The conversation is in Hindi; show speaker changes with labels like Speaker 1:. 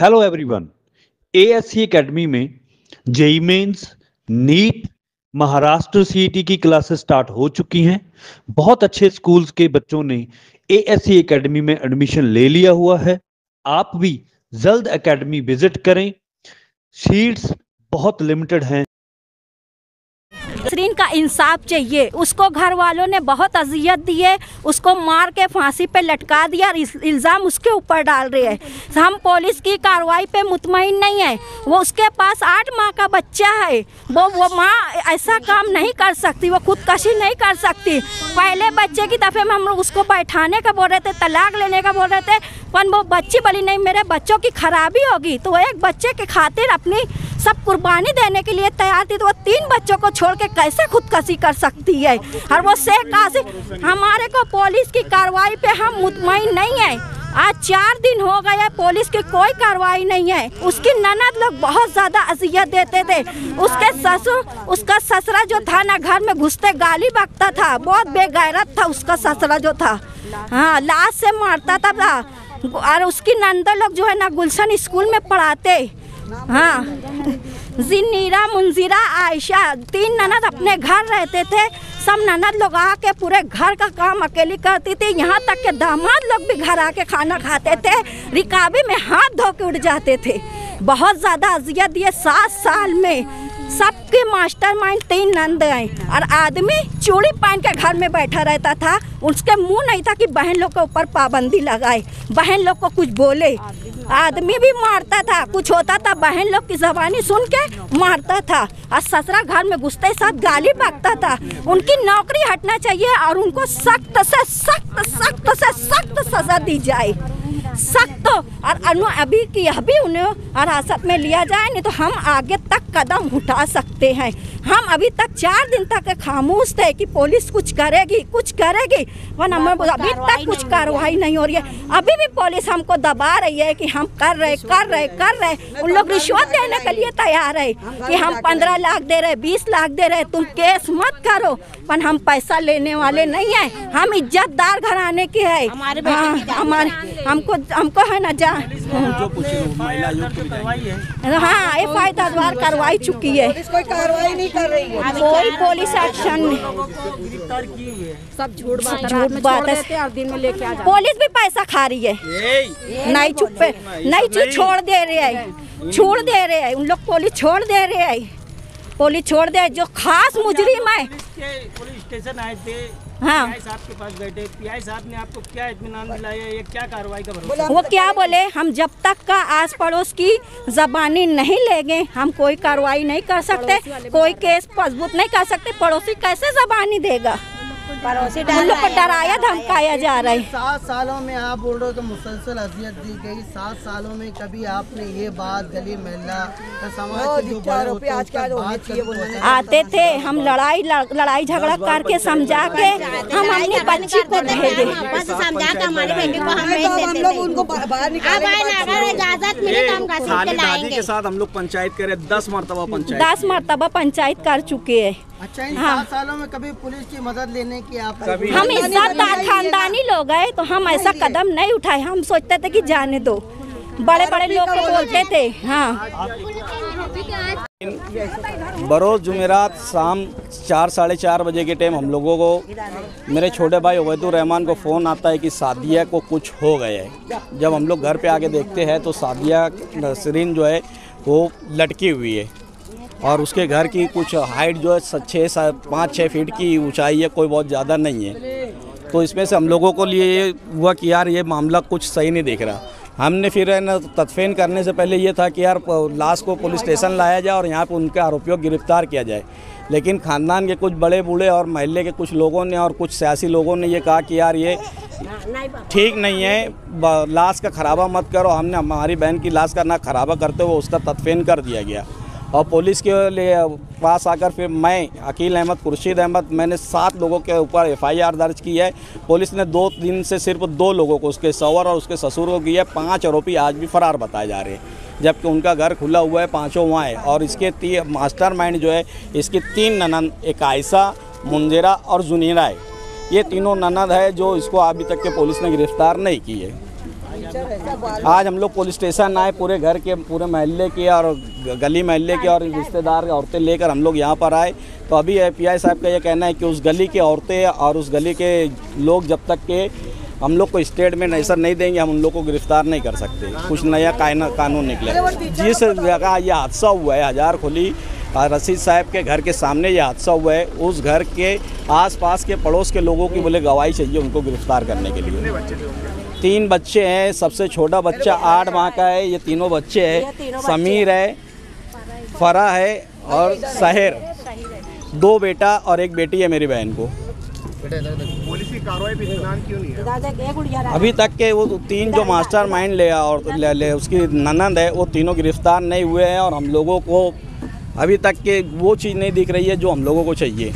Speaker 1: Hello everyone. एएससी एकेडमी में JEE mains, NEET, Maharashtra CET की क्लासेस स्टार्ट हो चुकी हैं। बहुत अच्छे स्कूल्स के बच्चों ने एएससी एकेडमी में एडमिशन ले लिया हुआ है। आप भी जल्द एकेडमी विजिट करें। सीट्स बहुत लिमिटेड हैं।
Speaker 2: नसरीन का इंसाफ चाहिए। उसको घर वालों ने बहुत अजियत दी है, उसको मार के फांसी पे लटका दिया और इल्ज़ाम उसके ऊपर डाल रहे हैं। हम पुलिस की कार्रवाई पे मुतमईन नहीं है। वो उसके पास 8 माह का बच्चा है, वो माँ ऐसा काम नहीं कर सकती, वो खुदकशी नहीं कर सकती। पहले बच्चे की दफ़े में हम लोग उसको बैठाने का बोल रहे थे, तलाक लेने का बोल रहे थे, पर वो बच्ची बोली नहीं मेरे बच्चों की खराबी होगी, तो एक बच्चे के खातिर अपनी सब कुर्बानी देने के लिए तैयार थी। तो वो 3 बच्चों को छोड़ के कैसे खुदकशी कर सकती है? और वो शेख कासिम, हमारे को पुलिस की कार्रवाई पे हम मुतमईन नहीं है। आज 4 दिन हो गए पुलिस की कोई कार्रवाई नहीं है। उसकी ननद लोग बहुत ज़्यादा अजियत देते थे। उसके ससुर, उसका ससुरा जो था ना, घर में घुसते गाली बकता था, बहुत बेगैरत था उसका ससुरा जो था। हाँ, लाश से मारता था। और उसकी नंद लोग जो है ना, गुलशन स्कूल में पढ़ाते। हाँ, जिन्नीरा, मुंजीरा, आयशा, 3 ननद अपने घर रहते थे। सब ननद लोग आके पूरे घर का काम अकेली करती थी। यहाँ तक के दामाद लोग भी घर आके खाना खाते थे, रिकाबी में हाथ धो के उठ जाते थे। बहुत ज़्यादा अजियत दिए 7 साल में। सबके मास्टरमाइंड 3 नंद हैं और आदमी चूड़ी पहन के घर में बैठा रहता था। उसके मुंह नहीं था कि बहन लोग के ऊपर पाबंदी लगाए, बहन लोग को कुछ बोले। आदमी भी मारता था, कुछ होता था बहन लोग की ज़बानी सुन के मारता था। और ससुरा घर में घुसते साथ गाली बकता था। उनकी नौकरी हटना चाहिए और उनको सख्त से सख्त सज़ा दी जाए, सख्त। और अभी की अभी उन्हें हिरासत में लिया जाए, नहीं तो हम आगे तक कदम उठा सकते हैं। हम अभी तक 4 दिन तक खामोश थे कि पुलिस कुछ करेगी, वरना अभी तक कुछ कार्रवाई नहीं हो रही है। अभी भी पुलिस हमको दबा रही है कि हम कर रहे। उन लोग रिश्वत देने के लिए तैयार है कि हम 15 लाख दे रहे, 20 लाख दे रहे, तुम केस मत करो। पर हम पैसा लेने वाले नहीं है, हम इज्जतदार घराने के है। हमको है ना हाँ, FIR करवाई चुकी है।
Speaker 3: कोई कार्रवाई नहीं कर रही है,
Speaker 2: कोई पुलिस एक्शन नहीं।
Speaker 3: सब झूठ बात है। दिन में लेके आ जाओ।
Speaker 2: पुलिस भी पैसा खा रही है, नहीं चुप छोड़ दे रहे हैं। उन लोग पुलिस छोड़ दे रहे हैं। जो खास मुजरिम है।
Speaker 4: पुलिस स्टेशन आए थे,
Speaker 2: हाँ,
Speaker 4: पीआई साहब के पास बैठे। पीआई साहब ने आपको क्या इत्मीनान दिलाया? ये क्या कार्रवाई का भरोसा?
Speaker 2: वो क्या बोले, हम जब तक का आस पड़ोस की जबानी नहीं लेंगे हम कोई कार्रवाई नहीं कर सकते, कोई केस मजबूत नहीं कर सकते। पड़ोसी कैसे जबानी देगा? पड़ोसी हम लोग को डराया धमकाया जा रहा है।
Speaker 3: 7 सालों में आप बोल रहे हो कि मुसलसल अजियत दी गई। 7 सालों में कभी आपने ये बात गली मोहल्ला समाज के जो बड़े होते हैं
Speaker 2: आते थे, हम लड़ाई झगड़ा करके समझा के हम अपनी बच्ची को भेजे।
Speaker 5: समझा के हमारी बेटी को हम भेज देते
Speaker 3: उनको बाहर निकाले।
Speaker 5: इजाजत मिले तो हम घसीट के लाएंगे।
Speaker 4: के साथ हम लोग पंचायत करे, 10
Speaker 2: मरतबा पंचायत कर चुके हैं।
Speaker 3: अच्छा, इन 7 सालों में कभी पुलिस की मदद लेने की आप
Speaker 2: हम इज्जतदार खानदानी लोग हैं तो हम ऐसा कदम नहीं उठाए। हम सोचते थे कि जाने दो, बड़े लोग को बोलते थे। हाँ,
Speaker 4: बरोज जुमेरात शाम 4 साढ़े 4 बजे के टाइम हम लोगों को मेरे छोटे भाई उबैदुर रहमान को फ़ोन आता है कि सादिया को कुछ हो गया है। जब हम लोग घर पे आके देखते हैं तो सादिया नसरीन जो है वो लटकी हुई है और उसके घर की कुछ हाइट जो है 5-6 फीट की ऊंचाई है, कोई बहुत ज़्यादा नहीं है। तो इसमें से हम लोगों को लिए ये हुआ कि यार ये मामला कुछ सही नहीं दिख रहा। हमने फिर है ना तदफीन करने से पहले ये था कि यार लाश को पुलिस स्टेशन लाया जाए और यहाँ पे उनके आरोपियों को गिरफ्तार किया जाए। लेकिन ख़ानदान के कुछ बड़े बूढ़े और महल्ले के कुछ लोगों ने और कुछ सियासी लोगों ने ये कहा कि यार ये ठीक नहीं है, लाश का खराबा मत करो। हमने हमारी बहन की लाश का ना खराबा करते हुए उसका तदफीन कर दिया गया। और पुलिस के लिए पास आकर फिर मैं, अकील अहमद, खुर्शीद अहमद, मैंने 7 लोगों के ऊपर FIR दर्ज की है। पुलिस ने 2 दिन से सिर्फ 2 लोगों को, उसके सवर और उसके ससुर को की है। 5 आरोपी आज भी फरार बताए जा रहे हैं, जबकि उनका घर खुला हुआ है, 5 वहाँ है। और इसके मास्टरमाइंड जो है इसकी 3 ननद, एक आयशा, मुंजीरा और जुनीरा है। ये तीनों ननद है जो इसको अभी तक के पुलिस ने गिरफ्तार नहीं की है। आज हम लोग पुलिस स्टेशन आए, पूरे घर के पूरे मोहल्ले के और गली मोहल्ले के और रिश्तेदार औरतें लेकर हम लोग यहाँ पर आए। तो अभी पीआई साहब का ये कहना है कि उस गली के औरतें और उस गली के लोग जब तक के हम लोग को स्टेटमेंट नजर नहीं देंगे, हम उन लोग को गिरफ्तार नहीं कर सकते। कुछ नया कानून निकले। जिस जगह ये हादसा हुआ है, हजार खोली रशीद साहब के घर के सामने ये हादसा हुआ है, उस घर के आसपास के पड़ोस के लोगों की बोले गवाही चाहिए उनको गिरफ्तार करने के लिए। 3 बच्चे हैं, सबसे छोटा बच्चा 8 माह का है। ये तीनों बच्चे हैं, समीर है, फरा है और सहर। 2 बेटा और 1 बेटी है मेरी बहन को।
Speaker 6: पुलिस की कार्रवाई पे इत्मीनान क्यों नहीं है?
Speaker 4: अभी तक के वो 3 जो मास्टर माइंड ले उसकी ननद है, वो तीनों गिरफ्तार नहीं हुए हैं और हम लोगों को अभी तक के वो चीज़ नहीं दिख रही है जो हम लोगों को चाहिए।